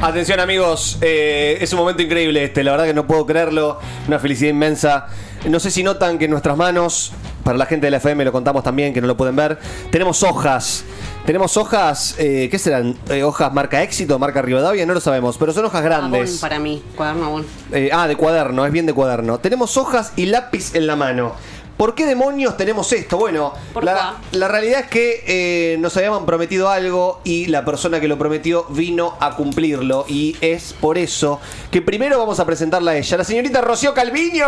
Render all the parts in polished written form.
Atención amigos, es un momento increíble la verdad que no puedo creerlo, una felicidad inmensa. No sé si notan que en nuestras manos, para la gente de la FM lo contamos también, que no lo pueden ver, tenemos hojas. Tenemos hojas, ¿qué serán? ¿Hojas marca Éxito, marca Rivadavia? No lo sabemos, pero son hojas grandes. Abón para mí, cuaderno Abón. De cuaderno, es bien de cuaderno. Tenemos hojas y lápiz en la mano. ¿Por qué demonios tenemos esto? Bueno, la realidad es que nos habían prometido algo y la persona que lo prometió vino a cumplirlo. Y es por eso que primero vamos a presentarla a ella, la señorita Rocío Calviño.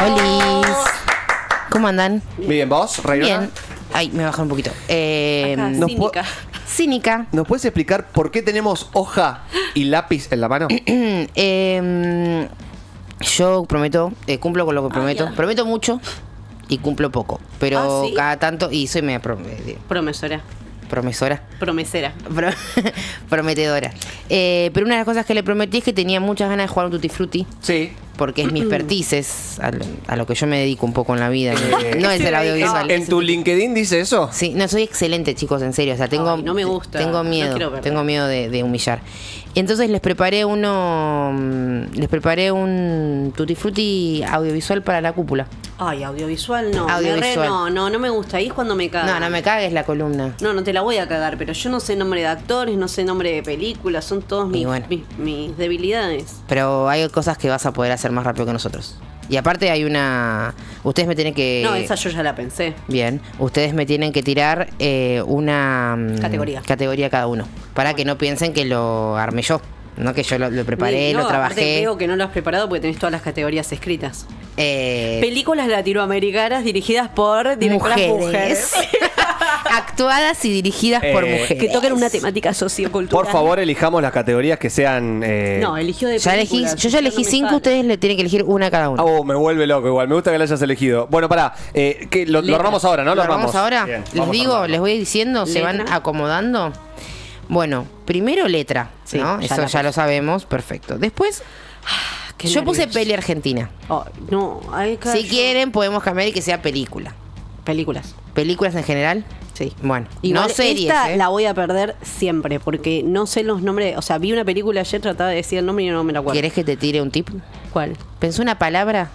¡Holis! ¿Cómo andan? Bien, ¿vos, Reynona? Bien. Ay, me bajó un poquito. Cínica. Cínica. ¿Nos puedes explicar por qué tenemos hoja y lápiz en la mano? Yo prometo, cumplo con lo que prometo. Ya. Prometo mucho y cumplo poco. Pero ¿sí? cada tanto, y soy media Promesora. promesora. Prometedora. Pero una de las cosas que le prometí es que tenía muchas ganas de jugar un Tutti Frutti. Sí. Porque es mi expertise, es a lo que yo me dedico un poco en la vida. No es el audiovisual. ¿En tu LinkedIn dice eso? Sí, no, soy excelente, chicos, en serio. O sea, tengo, Ay, no me gusta. Tengo miedo, No quiero verlo. tengo miedo de humillar. Y entonces les preparé un Tutti Frutti audiovisual para la cúpula. Ay, audiovisual no. Audiovisual. No me gusta. Ahí es cuando me caga. No me cagues la columna. No te la voy a cagar, pero yo no sé nombre de actores, no sé nombre de películas, son todos mis, bueno. mis debilidades. Pero hay cosas que vas a poder hacer más rápido que nosotros. Y aparte hay una... Ustedes me tienen que... No, esa yo ya la pensé. Bien, ustedes me tienen que tirar una... categoría cada uno. Para que no piensen que lo armé yo. No que yo lo preparé, No, lo aparte trabajé. veo que no lo has preparado porque tenés todas las categorías escritas. Eh, Películas latinoamericanas dirigidas por directoras mujeres. Actuadas y dirigidas por mujeres. Que toquen una temática sociocultural. Por favor, elijamos las categorías que sean... No, eligió de Ya elegí, películas. yo ya elegí no me 5, sale. ustedes le tienen que elegir una cada uno. Oh, me vuelve loco igual. Me gusta que lo hayas elegido. Bueno, pará. Que lo armamos ahora, ¿no? ¿Lo armamos ahora? Bien, Les vamos a digo, armarlo. les voy diciendo, se van Letra. acomodando. Bueno, primero letra, Sí, ¿no? ya Eso la ya puse. lo sabemos, perfecto. Después, Qué yo puse nervios. peli argentina. Oh, no, hay que... Si quieren, podemos cambiar y que sea película. Películas. ¿Películas en general? Sí. Bueno, Igual no series, esta ¿eh? la voy a perder siempre porque no sé los nombres. O sea, vi una película ayer, trataba de decir el nombre y no me la acuerdo. ¿Querés que te tire un tip? ¿Cuál? Pensé una palabra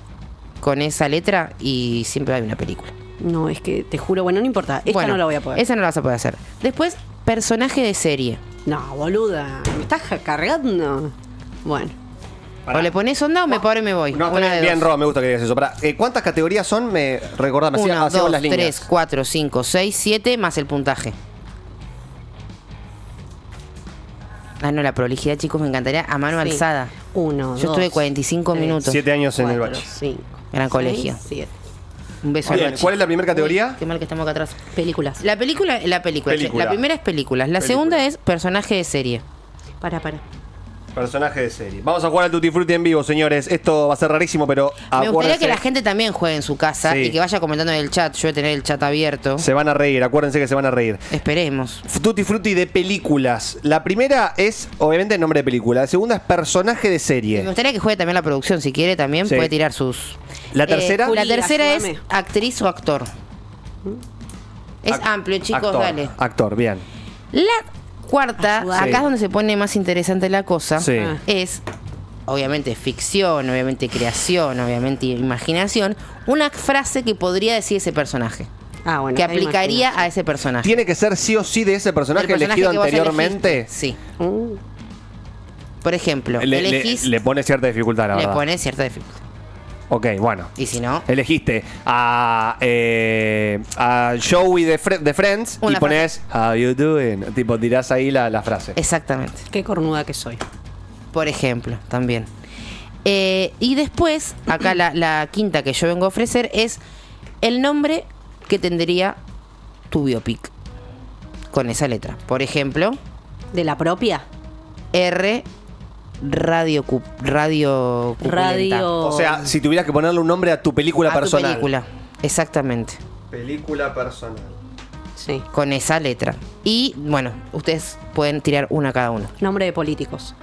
con esa letra y siempre hay una película. No, es que te juro, bueno, no importa. Esta Bueno, no la voy a poder. Esa no la vas a poder hacer. Después, personaje de serie. No, boluda. ¿Me estás cargando? Bueno. Pará. O le pones onda o me paro y me voy. No, Una de bien, dos. Rob, me gusta que digas eso. Pará, ¿cuántas categorías son? Recordame, 1, hacíamos 2, las líneas. 3, 4, 5, 6, 7 más el puntaje. Ah, no, la prolijidad, chicos, me encantaría a mano Sí. alzada. 1, Yo estuve 45 minutos. 7 años en el baño. 5. Gran colegio. 7. Un beso Bien, al Bachi. ¿cuál es la primera categoría? Uy, qué mal que estamos acá atrás. Películas. La película. Película. La primera es películas. La segunda es personaje de serie. Para. Personaje de serie. Vamos a jugar al Tutti Frutti en vivo, señores. Esto va a ser rarísimo, pero Me gustaría acuérdense, que la gente también juegue en su casa Sí. y que vaya comentando en el chat. Yo voy a tener el chat abierto. se van a reír. Acuérdense que se van a reír. Esperemos. Tutti Frutti de películas. La primera es, obviamente, el nombre de película. La segunda es personaje de Me serie. gustaría que juegue también la producción. Si quiere, también Sí. puede tirar sus. La tercera. La Juli, tercera es ayúdame. actriz o actor. Es Ac- amplio, chicos, actor, dale. Actor, bien. La cuarta, Ayúdame. acá Sí. es donde se pone más interesante la cosa, Sí. es obviamente ficción, obviamente creación, obviamente imaginación, una frase que podría decir ese personaje, Ah, bueno. que ahí aplicaría imagino. a ese personaje. ¿Tiene que ser sí o sí de ese personaje, El personaje elegido que vos anteriormente? elegiste, sí. Mm. Por ejemplo, elegís, Le pone cierta dificultad, la le verdad. pones cierta dificultad. Ok, bueno. Y si no, Elegiste a Joey de Friends Una y pones How you doing. Tipo, tirás ahí la frase. exactamente. Qué cornuda que soy. Por ejemplo, también. Y después, acá la quinta que yo vengo a ofrecer es el nombre que tendría tu biopic con esa letra. Por ejemplo, ¿De la propia? R Radio Cuculenta. Radio. O sea, si tuvieras que ponerle un nombre a tu película A tu personal. película. Exactamente. Película personal. Sí. Con esa letra. Y bueno, ustedes pueden tirar una cada uno. Nombre de políticos.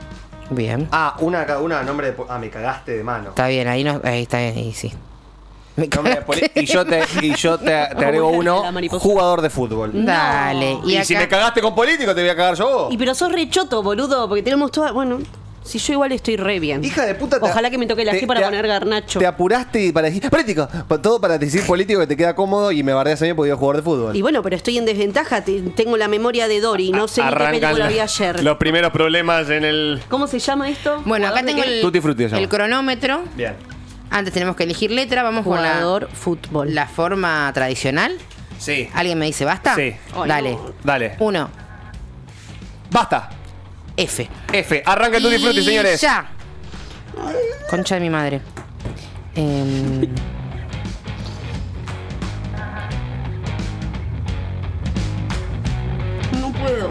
Bien. Ah, una cada una, nombre de... me cagaste de mano. Está bien, ahí está bien, ahí sí. Y yo te agrego uno, jugador de fútbol. Dale. Y si me cagaste con político, te voy a cagar yo. Y pero sos rechoto, boludo, porque tenemos toda... Bueno, si yo igual estoy re bien. Hija de puta. Ojalá que me toque la G para poner garnacho. Te apuraste para decir político. Todo para decir político que te queda cómodo y me bardeas a mí porque yo jugador de fútbol. Y bueno, pero estoy en desventaja. Tengo la memoria de Dory. No sé ni qué película vi ayer. Los primeros problemas en el... ¿Cómo se llama esto? Bueno, acá tengo Tutti Frutti se llama. el cronómetro. Bien. Antes tenemos que elegir letra. Vamos Jugador con fútbol. la forma tradicional. Sí. ¿Alguien me dice basta? Sí. Dale. no. Dale. 1. Basta. F. F. Arranca el Tutti Frutti, señores. Ya. Concha de mi madre. No puedo.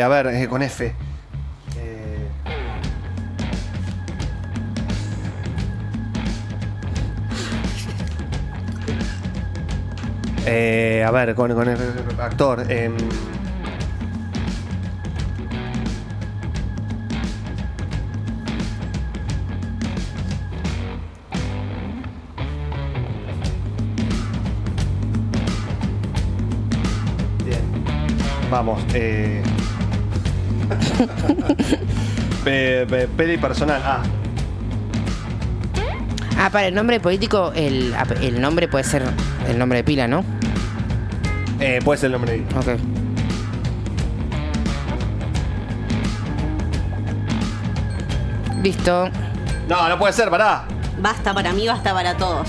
A ver, con F. A ver, con F, actor. Bien. Vamos. Peli personal. Para el nombre político, el nombre puede ser el nombre de pila, ¿no? Puede ser el nombre de... Ok. Listo. No puede ser, pará. Basta para mí, basta para todos.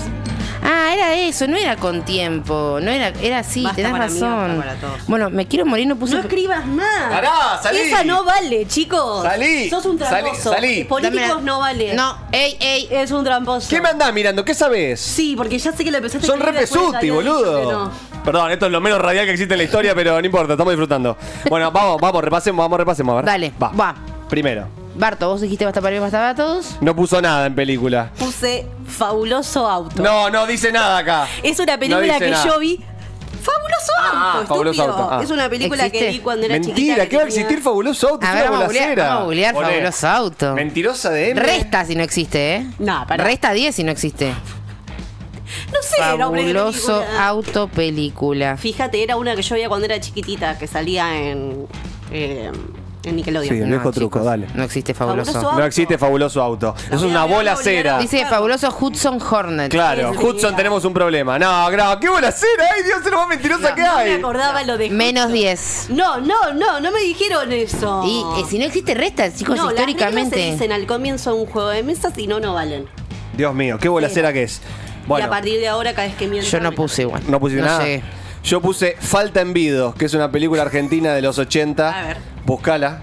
Era eso, no era con tiempo. No era así, Basta tenés para mí, razón. basta para todos. Bueno, me quiero morir, no puse. No escribas más. Pará, salí. Esa no vale, chicos. Salí. Sos un tramposo. Salí. Políticos Dámela. no vale. No, ey. Es un tramposo. ¿Qué me andás mirando? ¿Qué sabés? Sí, porque ya sé que la empezaste Son a re escribir después pesuti, había dicho que boludo. no. Perdón, esto es lo menos radial que existe en la historia, pero no importa, estamos disfrutando. Bueno, vamos, repasemos, a ver. Dale, va. Primero. Barto, vos dijiste basta para mí, basta para todos. No puso nada en película. Puse Fabuloso Auto. No dice nada acá. Es una película No dice que nada. yo vi. Fabuloso Auto, Fabuloso estúpido. Auto. Es una película ¿Existe? que vi cuando era chiquita. Mentira, que ¿qué va a tenía- existir Fabuloso Auto? A Es ver, una vamos a bolacera. googlear Poné. Fabuloso Auto. Mentirosa de M. Resta si no existe, ¿eh? No, pará. Resta 10 si no existe. No sé el nombre de la Fabuloso película. Auto película. Fíjate, era una que yo veía cuando era chiquitita, que salía en Nickelodeon. Sí, el viejo truco, chicos, dale. No existe Fabuloso. Fabuloso No existe Fabuloso Auto. Es una bola cera. Dice Fabuloso Hudson Hornet. Claro, Es Hudson verdad. tenemos un problema. No, qué bola cera. Ay, Dios, es lo más mentirosa que No me hay. acordaba lo de Menos Hudson. 10. No me dijeron eso. Y si no existe resta, chicos, no, históricamente. las reglas se dicen al comienzo de un juego de mesas y no valen. Dios mío, qué bola cera que es. Y a Bueno, partir de ahora, cada vez que miento... Yo no puse igual. no pusiste nada. llegué. Yo puse Falta en Vido, que es una película argentina de los 80. A ver. Buscala.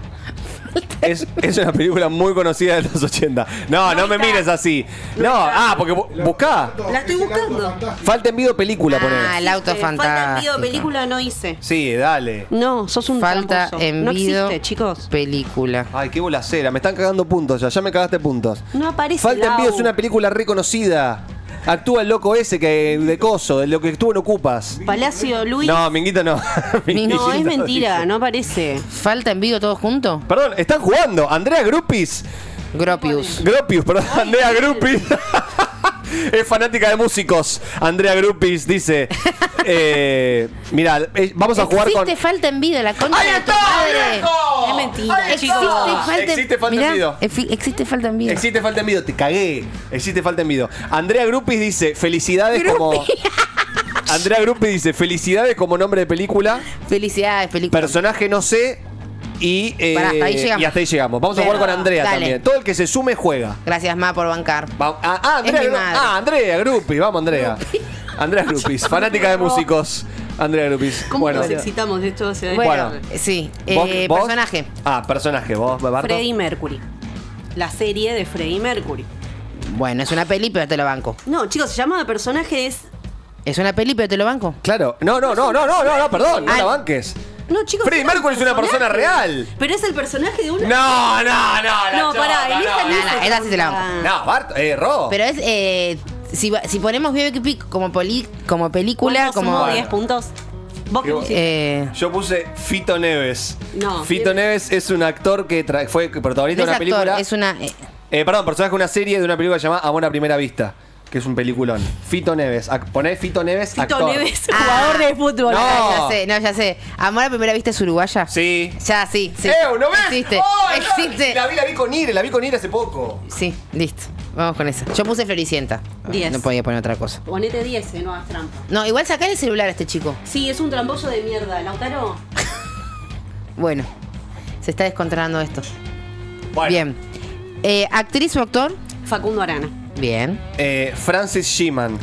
Es una película muy conocida de los 80. No me mires así. No, porque buscá. La estoy buscando. Falta en Vido película, poné. El auto Falta en fantástico. video película no hice. Sí, dale. No, sos un Falta tramposo. en No video existe, chicos. película. Ay, qué bola cera. Me están cagando puntos ya. Ya me cagaste puntos. No aparece Falta en Lau. Vido es una película reconocida. Actúa el loco ese que de coso, de lo que estuvo en Ocupas. Palacio Luis. No, Minguito no. No, es mentira, no aparece. ¿Falta en vivo todo junto? Perdón, están jugando. Andrea Grupis. Gropius. Perdón. Andrea Grupis. Es fanática de músicos. Andrea Grupis dice. Mira, vamos a jugar con. Existe falta en vida, la concha ¡Ahí de tu está, madre. viejo! Es mentira, ¡Ahí chicos. está! Existe falta en video. Existe falta en vida. Existe falta en video, te cagué. Existe falta en video. Andrea Grupis dice, felicidades como. Andrea Grupis dice, felicidades como nombre de película. Felicidades, película. Personaje no sé. Y, Pará, hasta ahí llegamos. y hasta ahí llegamos. Vamos a jugar con Andrea Dale. también. Todo el que se sume juega. Gracias, Ma, por bancar. Andrea, Es mi madre. Andrea Grupis, vamos Andrea. Andrea Grupis, fanática de músicos. Andrea Grupis. ¿Cómo Bueno, nos excitamos de esto? Bueno, Bueno. sí. ¿Vos? Personaje. Personaje, vos, Barto. Freddie Mercury. La serie de Freddie Mercury. Bueno, es una peli, pero te lo banco. No, chicos, se llama de personaje es... ¿Es una peli, pero te lo banco? Claro. No, perdón, no la banques. No, chicos. Freddie Mercury es una persona real. Pero es el personaje de una... No, No, pará, en esta no, esa sí te la banco. No, Bart, Ro. Pero es. Si ponemos Biopic como película, como. 10 puntos. ¿Vos qué pusiste? Yo puse Fito Neves. No. Fito Neves es un actor que fue protagonista No de es una actor, película. es una. Perdón, personaje de una serie de una película llamada Amor a Primera Vista, que es un peliculón. Fito Neves. Poné Fito Neves, Fito actor. Neves, jugador de fútbol. No. Ya sé. ¿Amor a primera vista es uruguaya? Sí. Ya, sí. ¿No ves? Existe. ¡Ay, no! Existe. La vi con Ire hace poco. Sí, listo. Vamos con esa. Yo puse Floricienta. 10. No podía poner otra cosa. Ponete 10, no hagas trampa. No, igual sacá el celular a este chico. Sí, es un tramposo de mierda. Lautaro. Bueno, se está descontrolando esto. Bueno. Bien. ¿Actriz o actor? Facundo Arana. Bien. Francis Sheeman.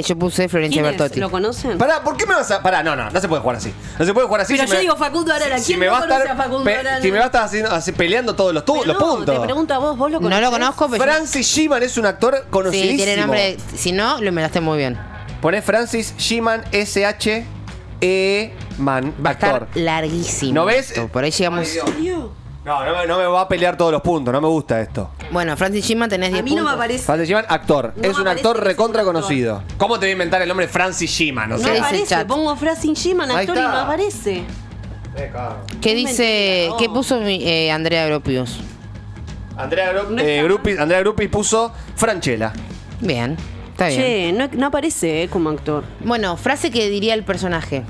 Yo puse Florencia ¿Quién es? Bertotti. ¿Lo conocen? Pará, ¿por qué me vas a...? Pará, no se puede jugar así. No se puede jugar así. Pero si yo me- digo Facundo Arana. Si ¿Quién me no va a conoce estar, a Facundo Arana? si me va a estar peleando todos los Pero no, puntos. te pregunto a vos lo conocés. No lo conozco, pero Francis Sheeman es un actor sí, conocidísimo. tiene nombre. Si no, lo inventaste muy bien. Poné Francis Sheeman, S-H-E-Man, Va a actor. estar larguísimo. ¿No ves? esto. Por ahí llegamos. Ay, Dios. No me va a pelear todos los puntos, no me gusta esto. Bueno, Francis Shima tenés 10 A mí no me puntos. aparece. Francis Sheeman, actor. No es me un aparece actor que es recontra un actor. conocido. ¿Cómo te voy a inventar el nombre Francis Sheeman? O No ¿Qué sea, dice el aparece. chat? Pongo Frasin Shiman, Ahí actor, y está. me aparece. ¿Qué dice? mentira, ¿Qué no. puso Andrea Gropius? Andrea No está. Gruppi puso Franchella. Bien, está bien. Che, no aparece como actor. Bueno, frase que diría el personaje.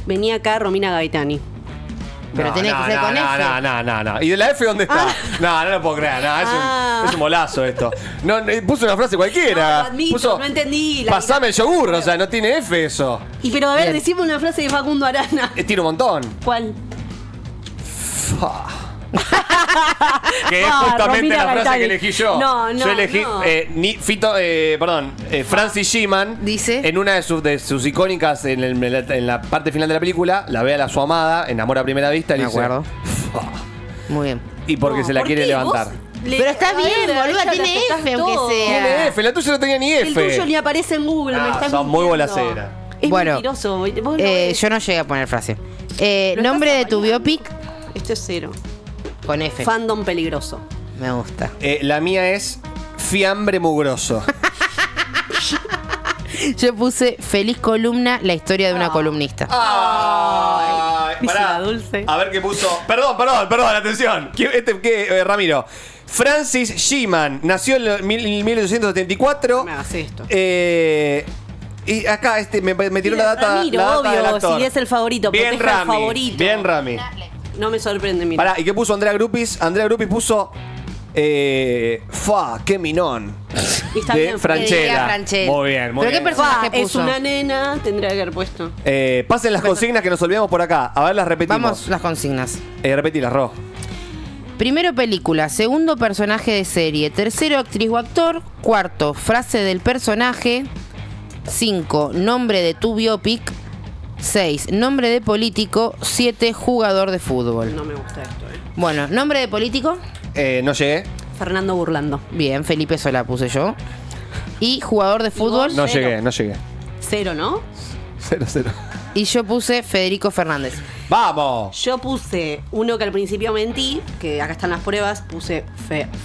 Venía acá Romina Gaetani. Pero tenés que ser con F. No. ¿Y de la F dónde está? No lo puedo creer. No, es un molazo esto. No, puso una frase cualquiera. No, admito, puso, no entendí. Pasame el yogur, o sea, no tiene F eso. Pero a ver, Bien. decime una frase de Facundo Arana. Tiene un montón. ¿Cuál? Que es Ah, justamente Romina la frase Gaetani. que elegí yo. No, yo elegí no. Francis Sheeman. Dice. En una de sus icónicas, en la parte final de la película, la ve a su amada, en Amor a Primera Vista, y Me le dice, acuerdo. Muy bien. y porque No, se la ¿por quiere qué? levantar. Vos Pero está a bien, ella boluda, le tiene aceptás F, aunque todo. sea. Tiene F, la tuya no tenía ni El F. tuyo ni aparece en Google, me estás son muy mintiendo. bolacera. Es Bueno, mentiroso. Vos lo ves. yo no llegué a poner frase. Lo Nombre estás de tu apañando. biopic Esto es cero. con F. Fandom peligroso. Me gusta. La mía es Fiambre Mugroso. Yo puse feliz columna, la historia de una columnista. Ay, Dice pará. la Dulce. A ver qué puso. Perdón, atención. Ramiro. Francis Sheeman nació en 1874. No me hagas esto. Y acá me tiró la data, Ramiro, la data del obvio, actor. si es el favorito, Bien proteja al Rami. favorito. Bien Rami. No me sorprende, mira. Pará, ¿y qué puso Andrea Grupis? Andrea Grupis puso qué minón. Y está de bien, Que diga Franchella. Franchella. Muy bien, muy ¿Pero qué bien. personaje Es puso? una nena, tendría que haber puesto. Pasen las consignas que nos olvidamos por acá. A ver, las repetimos. Vamos, las consignas. Repetilas, Ro. Primero película, segundo personaje de serie, tercero actriz o actor, cuarto frase del personaje, 5 nombre de tu biopic, 6 nombre de político, 7 jugador de fútbol. No me gusta esto, Bueno, nombre de político, No llegué. Fernando Burlando. bien, Felipe Solá puse yo. Y jugador de fútbol, No Cero. llegué. Cero, ¿no? 0-0. y yo puse Federico Fernández. ¡Vamos! Yo puse uno que al principio mentí, que acá están las pruebas, puse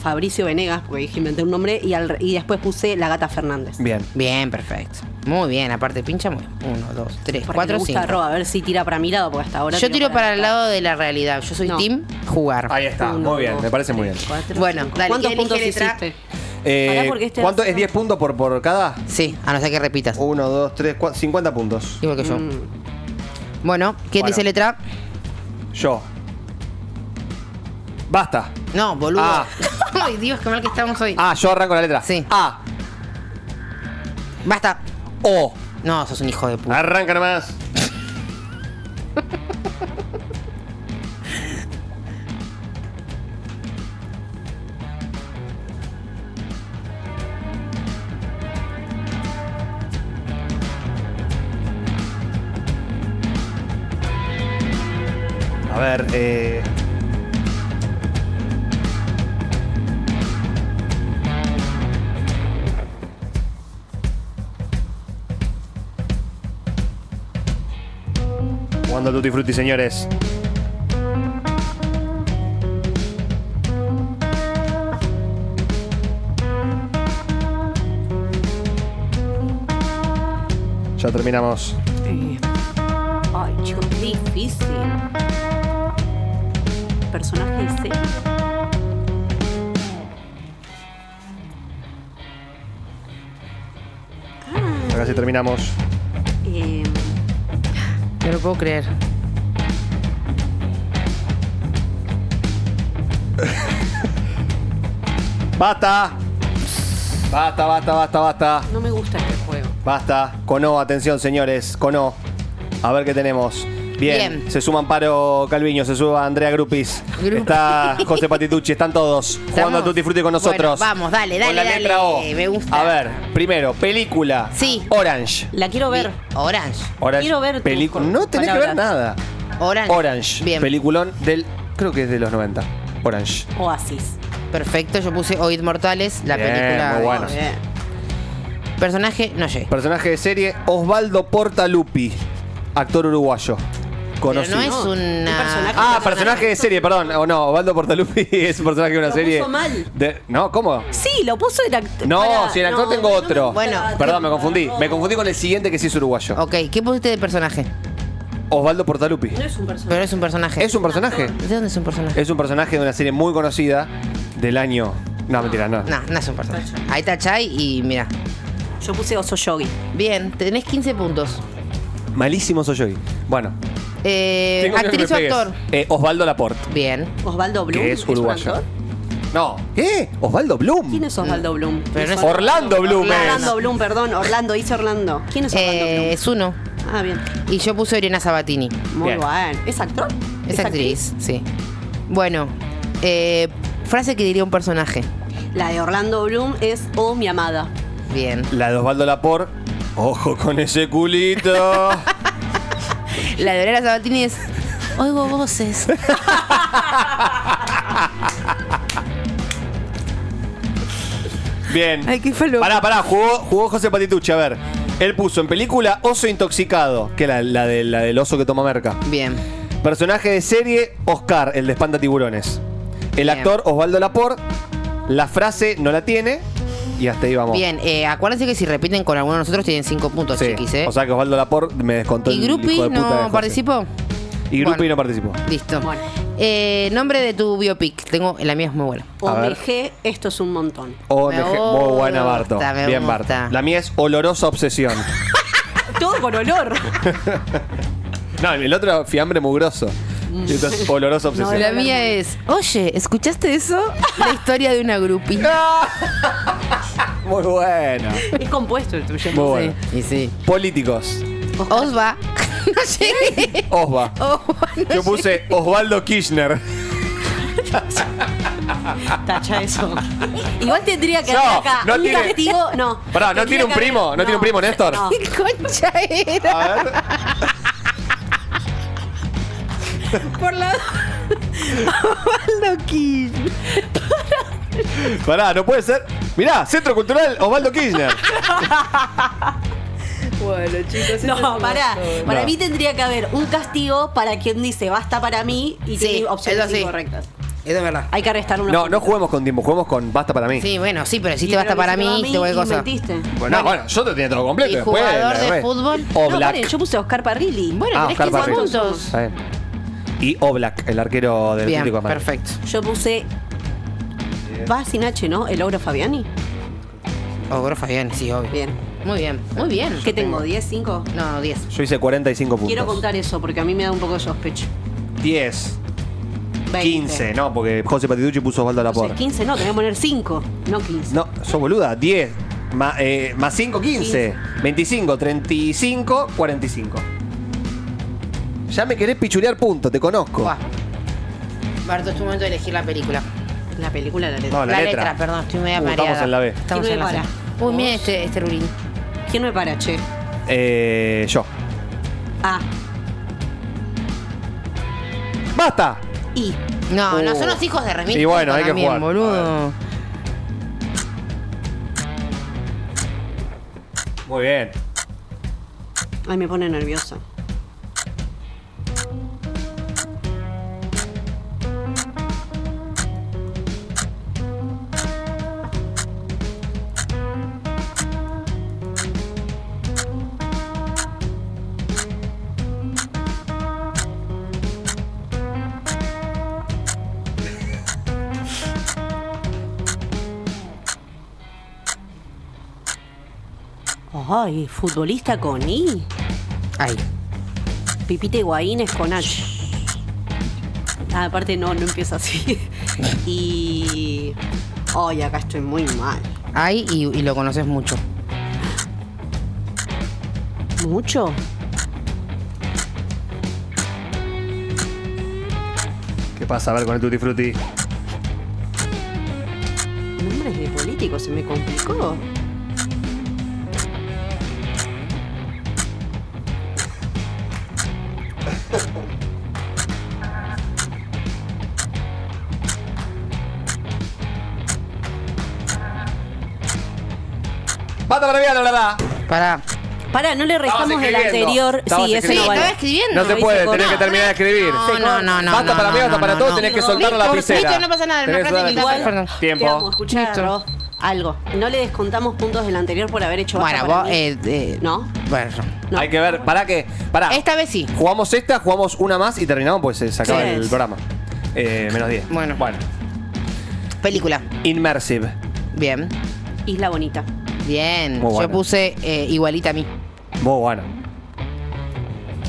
Fabricio Venegas, porque dije inventé un nombre, y después puse La Gata Fernández. Bien. Bien, perfecto. Muy bien, aparte pincha muy bien. 1, 2, 3, Porque 4, me gusta 5. Rob, a ver si tira para mi lado, porque hasta ahora... Yo tiro para el acá. lado de la realidad. Yo soy No. team jugar. Ahí está, Uno, muy bien, dos, me parece muy bien. tres, cuatro, Bueno, cinco. dale, ¿Cuántos ¿quién puntos elige letra? hiciste? Pará, porque este ¿Cuánto hace- es 10 puntos por cada? Sí, a no ser que repitas. 1, 2, 3, 4, 50 puntos. Igual que yo. Mm. Bueno, ¿quién Bueno. dice letra? Yo. Basta. No, boludo. Ah. Ay, Dios, qué mal que estamos hoy. Yo arranco la letra. Sí. A. Basta. O. No, sos un hijo de puta. Arranca nomás. A ver, jugando Tutti Frutti, señores. Ya terminamos. Ay, chicos, qué difícil. Personaje de serie. casi terminamos. No lo puedo creer. ¡Basta! Basta, basta, basta, basta. No me gusta este juego. Basta. Cono, atención, señores. Cono. A ver qué tenemos. Bien. Se suma Amparo Calviño, se suma Andrea Grupis. Está José Patitucci, están todos jugando a Tutti Frutti con nosotros. Bueno, vamos, dale, Con la letra O. Me gusta. A ver, primero, película. Sí. Orange. La quiero ver. Orange. Orange. Quiero ver tus No tenés que ver palabras. nada. Orange. Orange. Bien. Peliculón del. Creo que es de los 90. Orange. Oasis. Perfecto, yo puse Oíd Mortales, la Bien, película. muy bueno. Bien. Personaje, no sé. Personaje de serie, Osvaldo Portalupi. Actor uruguayo. Pero Conocido. no es Un una. personaje. Personaje de serie, perdón. O no, Osvaldo Portalupi es un personaje de una Lo serie. puso mal. No, ¿cómo? Sí, lo puso en actor. No, si en actor tengo otro. Bueno, Perdón, me confundí. Me confundí con el siguiente que sí es uruguayo. Ok, ¿qué pusiste de personaje? Osvaldo Portalupi. No es un personaje. Pero es un personaje. ¿Es un personaje? ¿De dónde es un personaje? Es un personaje de una serie muy conocida del año. No, mentira, no. No, no es un personaje. Ahí está Chai y mira. Yo puse Oso Yogi. Bien, tenés 15 puntos. Malísimo soy yo. Bueno. tengo que Actriz o me pegues. actor. Osvaldo Laporte. Bien. Osvaldo Bloom. Que es un uruguayo. actor? No. ¿Qué? ¿Osvaldo Bloom? ¿Quién es Osvaldo Bloom? Pero no es- Orlando Bloom es. Orlando Bloom, perdón. Orlando, dice Orlando. ¿Quién es Orlando Bloom? Es uno. Ah, bien. Y yo puse Oriana Sabatini. Muy Bien. bueno. ¿Es actor? Es actriz, sí. Bueno, frase que diría un personaje. La de Orlando Bloom es Oh, mi amada. Bien. La de Osvaldo Laporte. Ojo con ese culito. La de Oriana Sabatini es Oigo voces. Bien. Ay, qué falopa. Pará, jugó José Patitucci, a ver. Él puso en película Oso Intoxicado, que es la del oso que toma merca. Bien. Personaje de serie, Oscar, el de Espanta Tiburones. El Bien. actor, Osvaldo Laporte. La frase no la tiene. Y hasta ahí vamos. Bien, acuérdense que si repiten con alguno de nosotros tienen 5 puntos, Sí. chiquis, ¿eh? O sea que Osvaldo Laporte me descontó ¿Y el Grupi hijo de puta de no José. participó? Y Grupi Bueno. no participó. Listo. Bueno. Nombre de tu biopic. La mía es muy buena. A ver. OMG, esto es un montón. OMG, Me muy buena, gusta, Barto. me Bien, gusta. Barto. La mía es Olorosa Obsesión. Todo con olor. No, el otro fiambre mugroso. Y esto es Olorosa Obsesión. La mía es, oye, ¿escuchaste eso? La historia de una grupi. Muy bueno. Es compuesto el tuyo. Muy bueno. Y sí. Políticos. Osva. No llegué. Osva. Yo puse Osvaldo Kirchner. Tacha eso. Igual tendría que No, haber acá no un tiene- castigo. No. Pará, ¿no Tendría tiene un que haber- primo? ¿No tiene un primo, Néstor? No. ¿Qué concha era? A ver. Por la... Osvaldo Kirchner. Pará, no puede ser. Mirá, Centro Cultural Osvaldo Kirchner. Bueno, chicos. No, pará. Para No. mí tendría que haber un castigo para quien dice basta para mí y Sí, tiene opciones eso sí. incorrectas. Eso es verdad. Hay que restar unos No, no puntos. juguemos con tiempo, juguemos con basta para mí. Sí, bueno, sí, pero Y hiciste basta pero para me mí, hicieron te voy a a mí y cosa. mentiste. Bueno, yo te tenía todo completo. ¿Y después, jugador la de re. fútbol? O No, Black. paren, yo puse Oscar Parrilli. Bueno, tenés Oscar 15 Parrilli. puntos. Está bien. Y Oblak, el arquero del Bien, Atlético de Madrid. perfecto. Yo puse. Va sin H, ¿no? El ogro Fabiani. Ogro Fabián, sí, obvio. Bien. Muy bien, muy bien. ¿Qué tengo? ¿10, 5? No, 10. Yo hice 45 puntos. Quiero contar eso porque a mí me da un poco de sospecho. 10, 20. 15, no, porque José Patitucci puso Osvaldo No sé, Laporte. 15 no, tengo que poner 5, no 15. No, sos boluda. 10 más 5, 15. 25, 35, 45. Ya me querés pichulear puntos, te conozco. Buah. Barto, es tu momento de elegir la película. La película de la letra. No, La letra, perdón, estoy media mareada. Estamos en la B. Estamos ¿Quién en me la para? C. Uy, mira este rulín. ¿Quién me para, che? Yo. A. ¡Basta! I. No, no, son los hijos de Remil. Y bueno, hay que también, jugar. boludo. Muy bien. Ay, me pone nerviosa. Ay, futbolista con I. Ay. Pipita Higuaín es con H. Ah, aparte no empieza así. Y... Ay, acá estoy muy mal. Ay, y lo conoces mucho. ¿Mucho? ¿Qué pasa? A ver con el Tutti Frutti. Nombres de políticos, se me complicó. ¡Bata para la verdad! Pará, no le restamos el escribiendo. anterior. Estabas Sí, ese no escribiendo. vale. Estaba escribiendo. No se Lo puede, hice tenés con- que terminar de escribir. No. Basta para mí, basta para todo, tenés que soltar la lapicera. Listo, no pasa nada. Tenés Una frase que que soltar- está- perdón. Tiempo. Te vamos a escuchar, Ro. Algo. No le descontamos puntos del anterior por haber hecho Bueno, basta para vos, mí. ¿No? Bueno, No. Hay que ver, pará. esta vez sí. Jugamos esta, jugamos una más y terminamos, pues se acaba Sí. el programa. Menos 10. Bueno. Bueno. Película. Immersive. Bien. Isla Bonita. Bien. Muy Yo buena. puse igualita a mí. Muy bueno.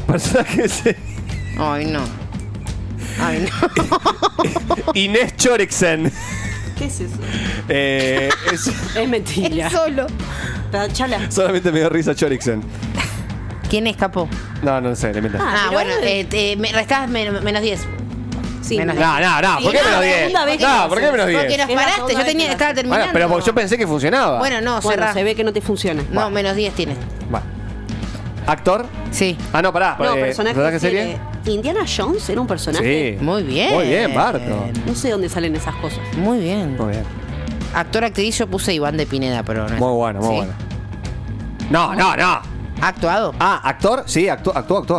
Personaje ese. Ay, no. Ay, no. Inés Choriksen. ¿Qué es eso? Es- Es mentira. Él solo. Chala. solamente me dio risa Choriksen. ¿Quién escapó? No sé, le miento. Ah, pero bueno, él- me restás menos 10. Sí, menos me- No, ¿por qué Sí, menos la 10? segunda vez que No, lo ¿por qué haces. menos Porque 10? nos Es la paraste, segunda yo vez que estaba lo terminando. Bueno, pero porque yo pensé que funcionaba. Bueno, no, Bueno, cerrá. se ve que no te funciona. No, menos 10 tienes. Bueno. ¿Actor? Sí. Ah, no, pará. No, personaje serie? Indiana Jones era un personaje. Sí. Muy bien. Muy bien, Barto. No sé dónde salen esas cosas. Muy bien. Muy bien. Actor, actriz, yo puse Iván de Pineda, pero no es. Muy bueno, muy ¿Sí? bueno. No. ¿Ha actuado? Ah, ¿actor? Sí, actuó.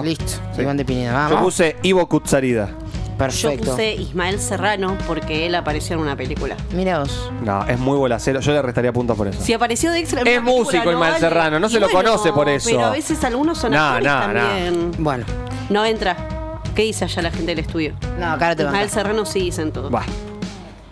Listo. Sí. Iván de Pineda, Yo vamos. puse Ivo Kutsarida. Perfecto. Yo puse Ismael Serrano porque él apareció en una película. Mira vos. No, es muy bolacero. Yo le restaría puntos por eso. Si apareció de extra en Es una película, músico, no Ismael vale. Serrano, no Y se lo conoce por eso. Pero a veces algunos son No, actores no, también. Bueno. No entra. ¿Qué dice allá la gente del estudio? No, acá no te Ismael banco. Serrano sí dicen todo. Bah.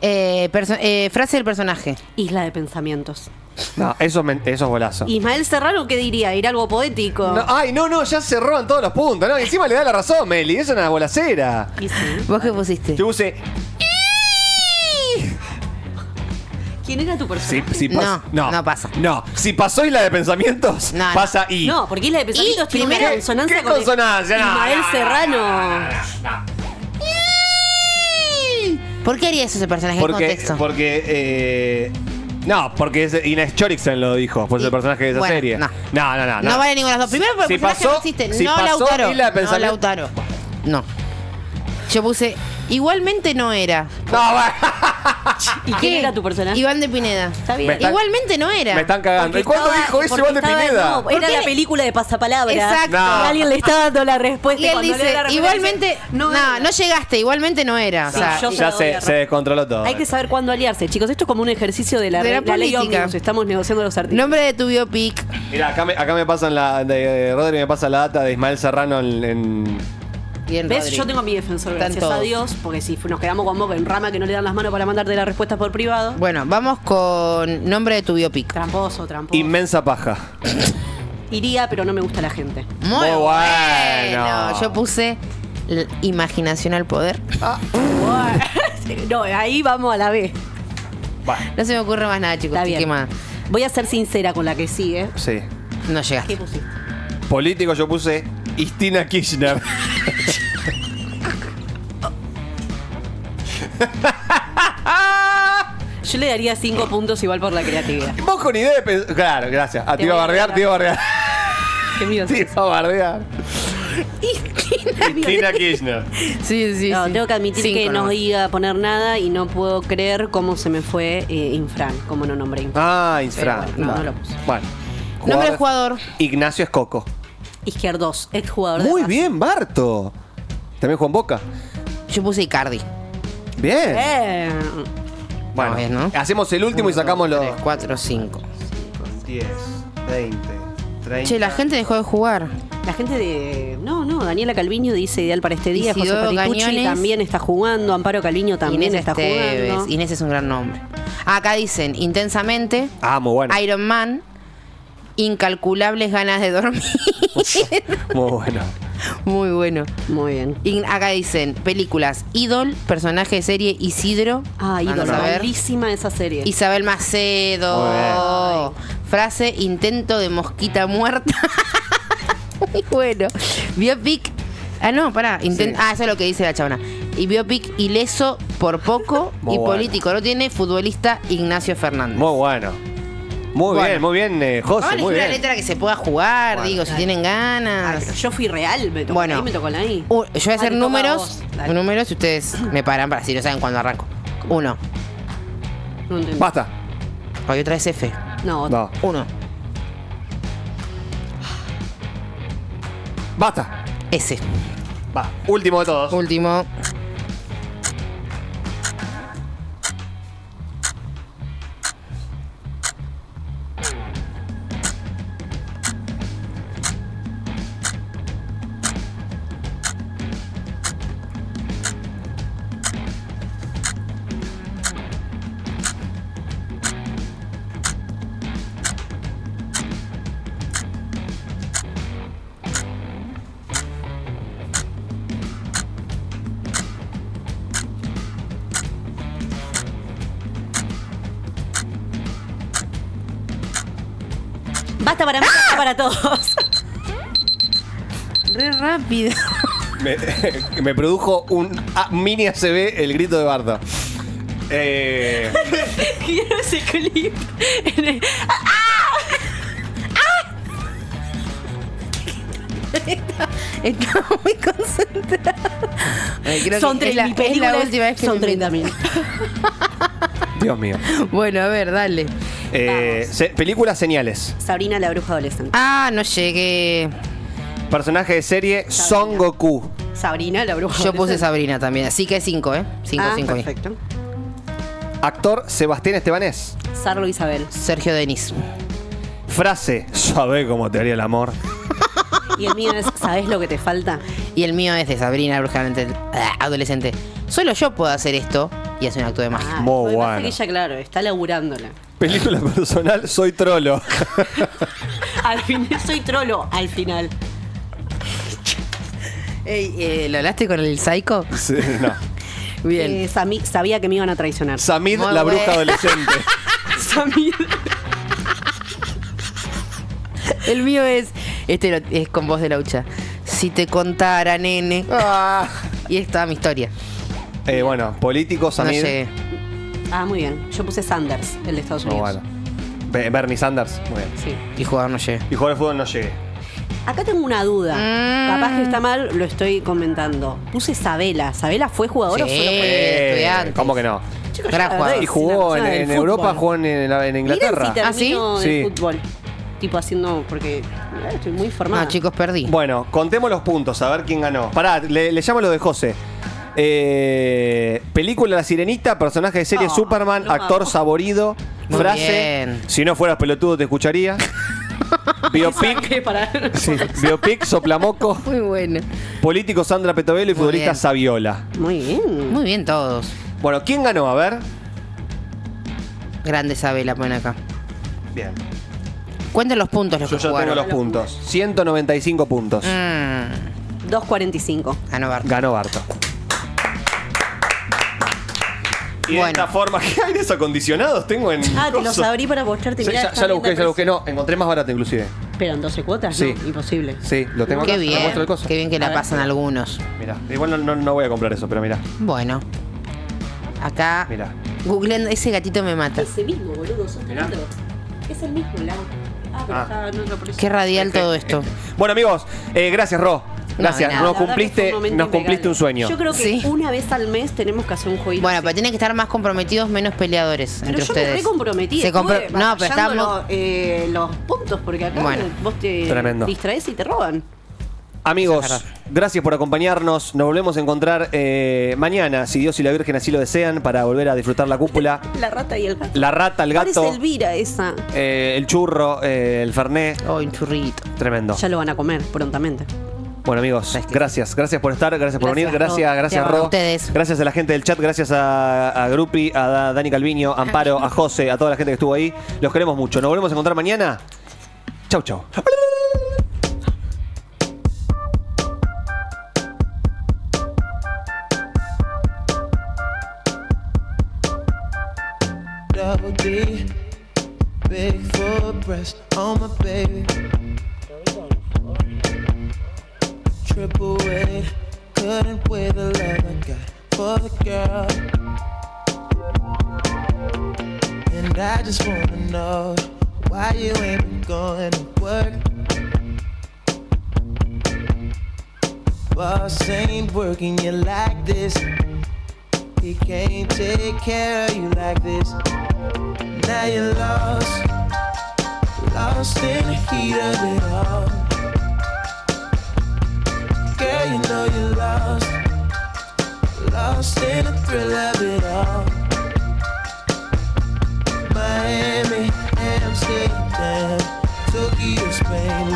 Frase del personaje. Isla de pensamientos. No, eso es bolazo. Ismael Serrano, ¿qué diría? ¿Ir algo poético? No, ya se roban todos los puntos. No, y encima le da la razón, Meli. Eso es una bolacera. Y sí. ¿Vos qué pusiste? Yo puse. ¿Quién era tu personaje? No pasa. No, si pasó Isla de Pensamientos, No, no. pasa I. No, porque Isla de Pensamientos Y tiene una primero- consonancia ¿Qué con consonancia? No, Ismael no, no, Serrano. ¿Por qué haría eso ese personaje en contexto? Porque Inés Choriksen lo dijo, pues el personaje de esa Bueno, serie. no. No. No vale ninguna de las dos. Primero porque Si el personaje pasó- no existe. si No pasó Lautaro. Isla de No Pensamiento- Lautaro. No. Yo puse. Igualmente no era. No, va. ¿Y quién era tu personaje? Iván de Pineda. Está bien. Me está- Igualmente no era. Me están cagando. Porque ¿Y cuándo estaba- dijo eso porque Iván de estaba- Pineda? no, era qué? la película de Pasapalabra. Exacto. Y No. alguien le está dando la respuesta. Y él cuando lee dice, la referencia, igualmente. No, era. no llegaste, igualmente no era. O Sí, sea, yo- Ya se la doy se descontroló todo. Hay que saber cuándo aliarse, chicos. Esto es como un ejercicio de la De la ley política. ómnibus. Estamos negociando los artículos. nombre de tu biopic. Mira, acá me pasan Rodri me pasa la data de Ismael Serrano en Bien, ¿Ves? Rodri. Yo tengo mi defensor, Están gracias a todos. Dios, porque si nos quedamos con vos en rama que no le dan las manos para mandarte la respuesta por privado. Bueno, vamos con nombre de tu biopic. Tramposo. Inmensa Paja. Iría, pero no me gusta la gente. Muy Muy bueno. Yo puse imaginación al poder. No, ahí vamos a la B. Bueno, No se me ocurre más nada, chicos. Está bien. ¿Qué más? Voy a ser sincera con la que sigue. sí. No llegaste. ¿Qué pusiste? Político yo puse Cristina Kirchner. Yo le daría 5 puntos igual por la creatividad. Vos con idea de pensar. Claro, gracias. Te iba a bardear, te iba a bardear. Qué miedo. Te iba a bardear. Cristina Kirchner. Sí. No, tengo que admitir Cinco que no nomás. iba a poner nada y no puedo creer cómo se me fue Infran, cómo no nombré Infran. Ah, Infran. Pero bueno, no lo puse. Bueno. Nombre de jugador. Ignacio Escoco. Izquierdos, exjugador de Muy Racing. bien, Barto. También Juan Boca. Yo puse Icardi. Bien. Bueno, No, bien, ¿no? hacemos el último y sacamos los 3, 4, 5. 10, 20, 30. Che, la gente dejó de jugar. La gente de. No, Daniela Calviño dice ideal para este día. José Isidoro Patitucci Cañones. también está jugando. Amparo Calviño también Inés está Esteves. jugando. Inés es un gran nombre. Acá dicen Intensamente, Ah, muy bueno. Iron Man incalculables ganas de dormir. Muy bueno. Muy bueno. Muy bien. Acá dicen películas: Idol, personaje de serie Isidro. Ah, Vamos ídolo. a ver. Buenísima esa serie. Isabel Macedo. Frase: intento de mosquita muerta. Muy bueno. Biopic. Ah, no, pará. Sí. Eso es lo que dice la chabona. Y biopic: ileso por poco. Muy y bueno. político no tiene, futbolista Ignacio Fernández. Muy bueno. Muy Bueno. bien, muy bien, José, Vamos a muy elegir una bien. letra que se pueda jugar, Bueno. digo, si tienen Ay, ganas. pero yo fui real, me tocó Bueno. ahí, me tocó la I. Yo voy a hacer Dale, toca a números. vos. Dale. Números y ustedes me paran para si no saben cuándo arranco. 1. No entendí. Basta. Hoy otra vez F. No, No. 1. Basta. S. Va. Último de todos. Último. basta para mí, basta para todos. Re rápido. Me produjo un mini ACB el grito de Bardo. Quiero ese clip. Estaba muy concentrado. Ay, creo Son que es 30.000 la películas. última vez que Son me invento. 30.000. Dios mío. Bueno, a ver, dale. Películas señales. Sabrina la bruja adolescente. Ah, no llegué. Personaje de serie Son Goku. Sabrina la bruja Yo puse adolescente. Sabrina también. Así que 5, ¿eh? 5, Ah, 5. perfecto. Actor Sebastián Estebanés. Sarlo Isabel. Sergio Denis. Frase: sabe cómo te haría el amor. Y el mío es, ¿sabés lo que te falta? Y el mío es de Sabrina, la bruja adolescente. Solo yo puedo hacer esto y hace un acto de magia. Ah, Muy lo que pasa bueno. es que ella, claro, está laburándola. Película personal: Soy Trolo. Al final soy trolo, al final. Ey, ¿lo hablaste con el psycho? Sí, no. Bien. Sabía que me iban a traicionar. Samid, Muy la bueno. bruja adolescente. Samir. El mío es es con voz de Laucha. Si te contara, nene. Y es toda mi historia. Bueno, político, No Samid. llegué. Ah, muy bien. Yo puse Sanders, el de Estados Muy Unidos. bueno. Bernie Sanders. Muy bien. Sí. Y jugador no llegué. Y jugador de fútbol no llegué. Acá tengo una duda. Capaz que está mal, lo estoy comentando. Puse Sabela. ¿Sabela fue jugador o Sí. solo fue? Estudiantes. ¿Cómo que no? Chicos, Gran ya jugador. ves, Y jugó una persona en del Europa, fútbol. jugó en Inglaterra. Miren si termino ¿Ah, sí? de Sí. fútbol. Tipo haciendo, porque mirá, estoy muy formada. No, chicos, perdí. Bueno, contemos los puntos, a ver quién ganó. Pará, le llamo lo de José. Película La Sirenita, personaje de serie Oh, Superman, lo actor amo. saborido, Muy frase, bien. si no fueras pelotudo te escucharía. Biopic, ¿Qué? Para... sí, biopic, Soplamoco, Muy bueno. político Sandra Petovelo y Muy futbolista bien. Saviola. Muy bien. Muy bien todos. Bueno, ¿quién ganó? A ver. Grande Sabela, ponen acá. Bien. Cuenten los puntos los Yo que ya tengo jugaron. los puntos. 195 puntos. 2.45. A no ver. Ganó Barto. Y de Bueno. esta forma, ¿qué aires acondicionados tengo en Ah, te los coso? abrí para mostrarte. Sí, Mirá, ya lo busqué, No, encontré más barato inclusive. Pero en 12 cuotas, Sí. no, imposible. Sí, lo tengo Qué acá. te bien. muestro el coso. Qué bien que A la ver. pasan algunos. Mira, igual no voy a comprar eso, pero mira, Bueno. Acá. mira. Googleando, ese gatito me mata. Ese mismo, boludo. sos Mirá. tonto. Es el mismo, Lau. Ah, pero Ah. está en otro precio. Qué radial todo esto. Bueno, amigos, gracias, Ro. Gracias, de nada. nos La verdad que fue un momento cumpliste impecable. un sueño. Yo creo que Sí. una vez al mes tenemos que hacer un jueguito. Bueno, así. pero tienen que estar más comprometidos, menos peleadores Pero entre yo ustedes. me recomprometí. Se compro- No, pero estamos. Los puntos, porque acá Bueno. vos te Tremendo. distraes y te roban. Amigos, Eso es verdad. gracias por acompañarnos. Nos volvemos a encontrar mañana, si Dios y la Virgen así lo desean, para volver a disfrutar la cúpula. La rata y el gato. La rata, el gato, Parece Elvira esa. el churro, el fernet. Oh, un churrito. Tremendo. Ya lo van a comer prontamente. Bueno, amigos, gracias por estar, gracias por venir, Gracias, gracias, Ro. Ro. A ustedes. Gracias a la gente del chat, gracias a Grupi, a Dani Calviño, a Amparo, a José, a toda la gente que estuvo ahí. Los queremos mucho. Nos volvemos a encontrar mañana. Chau, chau. Double D, big full breast on my baby. Triple weight, couldn't weigh the love I got for the girl. And I just wanna know why you ain't been going to work. Boss ain't working you like this. He can't take care of you like this. Now you're lost, lost in the heat of it all. Girl, you know you're lost, lost in the thrill of it all. Miami, Amsterdam, Tokyo, Spain,